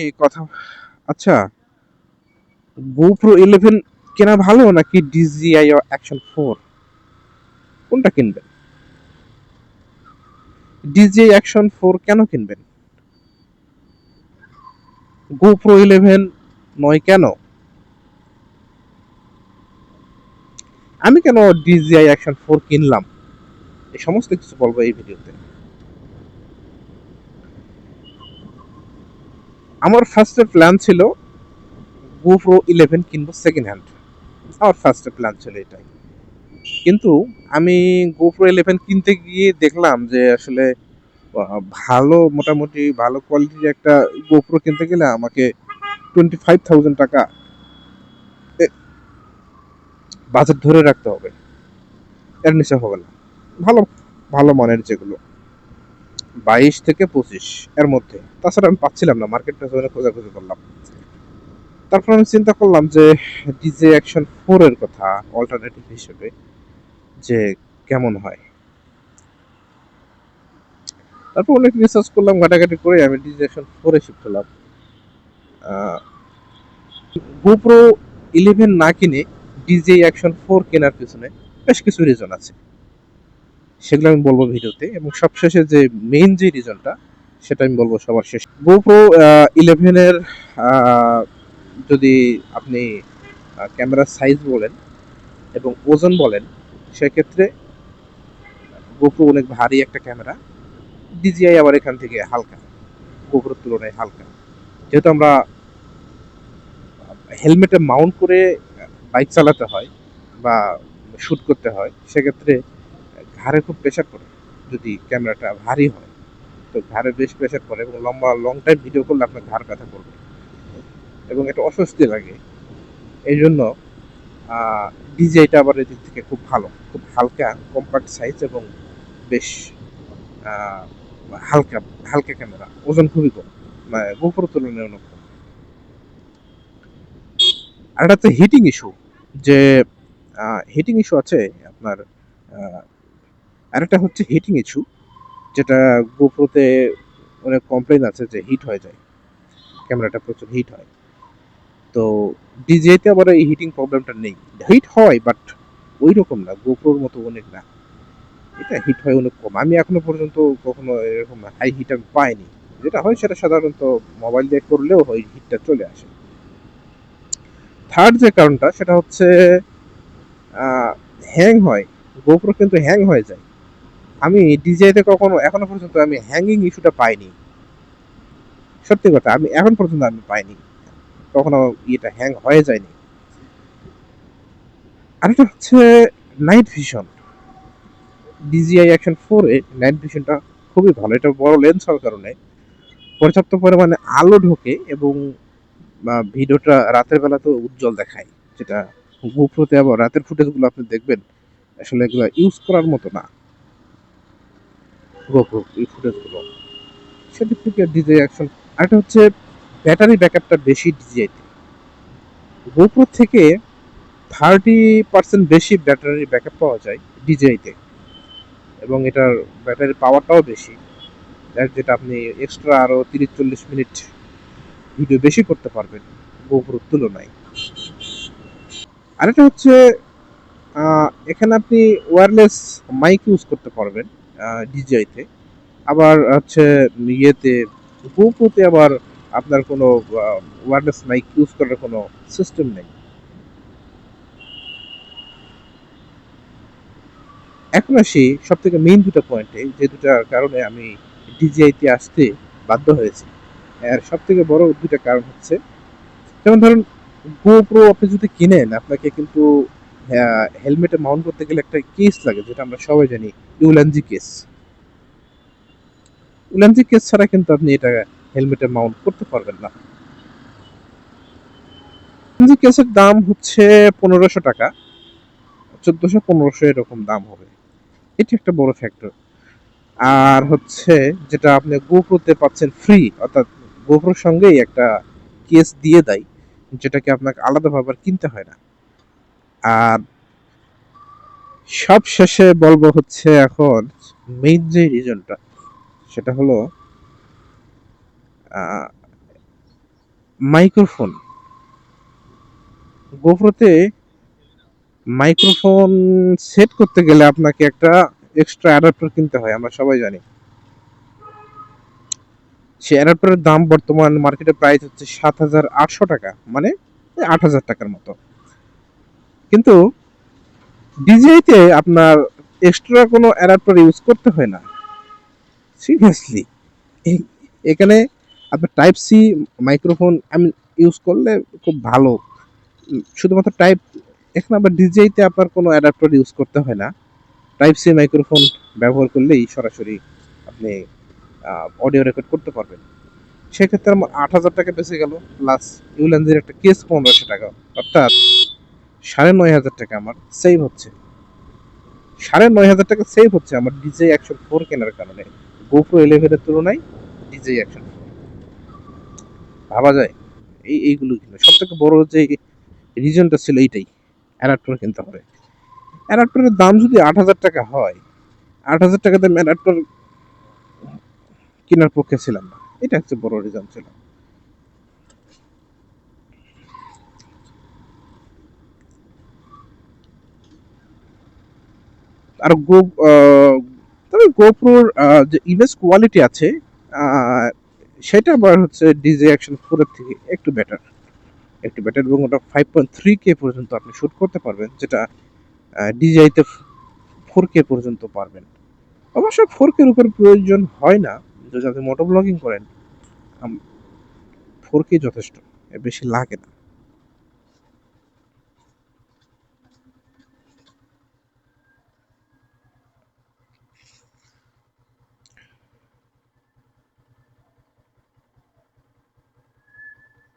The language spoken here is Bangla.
এই কথা। আচ্ছা, GoPro 11 কেনা ভালো নাকি DJI Action 4? কোনটা কিনবেন? DJI Action 4 কেন কিনবেন? GoPro 11 নয় কেন? আমি কেন DJI Action 4 কিনলাম? এই সমস্ত কিছু বলবো এই ভিডিওতে। আমার ফার্স্ট এর প্ল্যান ছিল GoPro 11 কিনবো সেকেন্ড হ্যান্ড। আমার ফার্স্ট এর প্ল্যান ছিল এটাই। কিন্তু আমি GoPro 11 কিনতে গিয়ে দেখলাম যে আসলে ভালো মোটামুটি ভালো কোয়ালিটির একটা GoPro কিনতে গেলে আমাকে 25,000 টাকা বাজেট ধরে রাখতে হবে, এর নিচে হবে না। ভালো ভালো মানের যেগুলো 22 থেকে 25 এর মধ্যে, তাছাড়া আমি পাচ্ছিলাম না, মার্কেট প্লেসে খোঁজাখুঁজি করলাম। তারপর আমি চিন্তা করলাম যে ডিজে অ্যাকশন 4 এর কথা অল্টারনেটিভ হিসেবে যে কেমন হয়। তারপর অনেক রিসার্চ করলাম, ঘাটাঘাটি করে আমি ডিজে অ্যাকশন 4 এ শিফট হলাম। GoPro 11 না কিনে ডিজে অ্যাকশন 4 কেনার পিছনে বেশ কিছু রিজন আছে, সেগুলো আমি বলবো ভিডিওতে। এবং সবশেষে যে মেইন যে রিজনটা সেটা আমি বলবো সবার শেষ। GoPro 11 এর যদি আপনি ক্যামেরার সাইজ বলেন এবং ওজন বলেন, সেক্ষেত্রে GoPro অনেক ভারী একটা ক্যামেরা, DJI আবার এখান থেকে হালকা, GoProর তুলনায় হালকা। যেহেতু আমরা হেলমেটে মাউন্ট করে বাইক চালাতে হয় বা শুট করতে হয়, সেক্ষেত্রে ঘাড়ে খুব প্রেশার পড়ে। যদি ক্যামেরাটা ভারী হয় তো ঘাড়ে বেশ প্রেশার পড়ে এবং লম্বা লং টাইম ভিডিও করলে আপনার ঘাড় ব্যথা করবে এবং এটা অস্বস্তি লাগে। এই জন্য ডিজিআইটা আবার এদিক থেকে খুব ভালো, খুব হালকা কম্প্যাক্ট সাইজ এবং বেশ আহ, হালকা হালকা ক্যামেরা, ওজন খুবই কম, মানে গোপ্রোর তুলনায় অনেক কম। আর একটা হচ্ছে হিটিং ইস্যু, যে হিটিং ইস্যু আছে আপনার। আরেকটা হচ্ছে হিটিং ইস্যু, যেটা গোপ্রোতে অনেক কমপ্লেন আছে যে হিট হয়ে যায়, ক্যামেরাটা প্রচুর হিট হয়। তো ডিজিআইতে আবার এই হিটিং প্রবলেমটা নেই। হিট হয় বাট ওই রকম না, গোপ্রোর মতো অনেক না। এটা হিট হয় অনেক কম। আমি এখনো পর্যন্ত কখনো এরকম হাই হিট আমি পাইনি। যেটা হয় সেটা সাধারণত মোবাইল দিয়ে করলেও ওই হিটটা চলে আসে। থার্ড যে কারণটা সেটা হচ্ছে হ্যাং হয়। গোপ্রো কিন্তু হ্যাং হয়ে যায়। আমি ডিজিআইতে কখনো এখনো পর্যন্ত আমি হ্যাঙ্গিং ইস্যুটা পাইনি। সত্যি কথা, আমি এখন পর্যন্ত আমি পাইনি কখনো এটা হ্যাং হয়ে যায়নি। আরেকটা হচ্ছে নাইট ভিশন। ডিজিআই অ্যাকশন 4 এ নাইট ভিশনটা খুবই ভালো। এটা বড় লেন্স হওয়ার কারণে পর্যাপ্ত পরিমাণে আলো ঢোকে এবং ভিডিওটা রাতের বেলা তো উজ্জ্বল দেখায়, যেটা গোপ্রোতে আবার রাতের ফুটেজগুলো আপনি দেখবেন আসলে এগুলো ইউজ করার মতো না। গোপ্রো এই ফুটেজগুলো সেদিক থেকে ডিজিআই অ্যাকশন। আরেকটা হচ্ছে ব্যাটারি ব্যাকআপটা বেশি ডিজিআইতে, গোপ্রো থেকে 30% বেশি ব্যাটারি ব্যাকআপ পাওয়া যায় ডিজিআইতে, এবং এটার ব্যাটারি পাওয়ারটাও বেশি, যেটা আপনি এক্সট্রা আরো 30-40 মিনিট ভিডিও বেশি করতে পারবেন গোপ্রোর তুলনায়। আরেকটা হচ্ছে এখানে আপনি ওয়্যারলেস মাইক ইউজ করতে পারবেন ডিজিআইতে। আবার হচ্ছে ইয়েতে গোপ্রোতে আবার আপনার কোনো ওয়্যারলেস মাইক ইউজ করার কোনো সিস্টেম নেই। এখন আসি সব থেকে মেইন দুটো পয়েন্টে, যে দুটার কারণে আমি ডিজিআইতে আসতে বাধ্য হয়েছি। এর সব থেকে বড় দুটা কারণ হচ্ছে, যেমন ধরুন GoPro আপনি যদি কিনেন, আপনাকে কিন্তু হেলমেটে মাউন্ট করতে গেলে একটা কেস লাগে, যেটা আমরা সবাই জানি, ইউলানজি কেস। ইউলানজি কেস ছাড়া কিন্তু আপনি এটা হেলমেটে মাউন্ট করতে পারবেন না। ইউলানজি কেসের দাম হচ্ছে 1500 টাকা, 1400-1500 এরকম দাম হবে। এটি একটা বড় ফ্যাক্টর। আর হচ্ছে যেটা আপনি গোপ্রোতে পাচ্ছেন ফ্রি, অর্থাৎ গোপ্রোর সঙ্গেই একটা কেস দিয়ে দেয়, যেটাকে আপনাকে আলাদাভাবে আর কিনতে হয় না। আর সব শেষে বলবো হচ্ছে এখন মেইন যে রিজনটা, সেটা হলো মাইক্রোফোন, গোপ্রোতে মাইক্রোফোন সেট করতে গেলে আপনাকে একটা এক্সট্রা অ্যাডাপ্টার কিনতে হয়, আমরা সবাই জানি। সেই অ্যাডাপ্টারের দাম বর্তমান মার্কেটে প্রাইস হচ্ছে ৭,৮০০ টাকা, মানে ৮,০০০ টাকার মতো। কিন্তু ডিজিআইতে আপনার এক্সট্রা কোনো অ্যাডাপ্টার ইউজ করতে হয় না, সিরিয়াসলি। এখানে আপনার টাইপ সি মাইক্রোফোন আমি ইউজ করলে খুব ভালো, শুধুমাত্র টাইপ, এখানে আবার ডিজিআইতে আপনার কোনো অ্যাডাপ্টার ইউজ করতে হয় না, টাইপ সি মাইক্রোফোন ব্যবহার করলেই সরাসরি আপনি অডিও রেকর্ড করতে পারবেন। সেক্ষেত্রে আমার ৮,০০০ টাকা বেঁচে গেল, প্লাস ইউল্যান্সের একটা কেস ১৫০০ টাকা, অর্থাৎ ৯,৫০০ টাকা আমার সেভ হচ্ছে। ৯,৫০০ টাকা সেভ হচ্ছে আমার ডিজে অ্যাকশন 4 কেনার কারণে, গোপ্রো 11 এর তুলনায় ডিজে অ্যাকশন 4। ভাবা যায় এইগুলো কিনা সব থেকে বড় যে রিজনটা ছিল এইটাই, অ্যাডাপ্টার কিনতে হবে। অ্যাডাপ্টারের দাম যদি ৮,০০০ টাকা হয়, ৮,০০০ টাকাতে আমি অ্যাডাপ্টার কেনার পক্ষে ছিলাম না, এটা হচ্ছে বড় রিজন ছিল। আর তবে গোপ্রোর যে ইমেজ কোয়ালিটি আছে, আহ, সেটা আবার হচ্ছে ডিজে অ্যাকশন 4 এর থেকে একটু বেটার, একটু বেটার, এবং ওটা 5.3K পর্যন্ত আপনি শুট করতে পারবেন, যেটা ডিজিআইতে 4K পর্যন্ত পারবেন। অবশ্য 4K এর উপর প্রয়োজন হয় না, যদি আপনি মোটো ব্লগিং করেন 4K যথেষ্ট, এর বেশি লাগে না।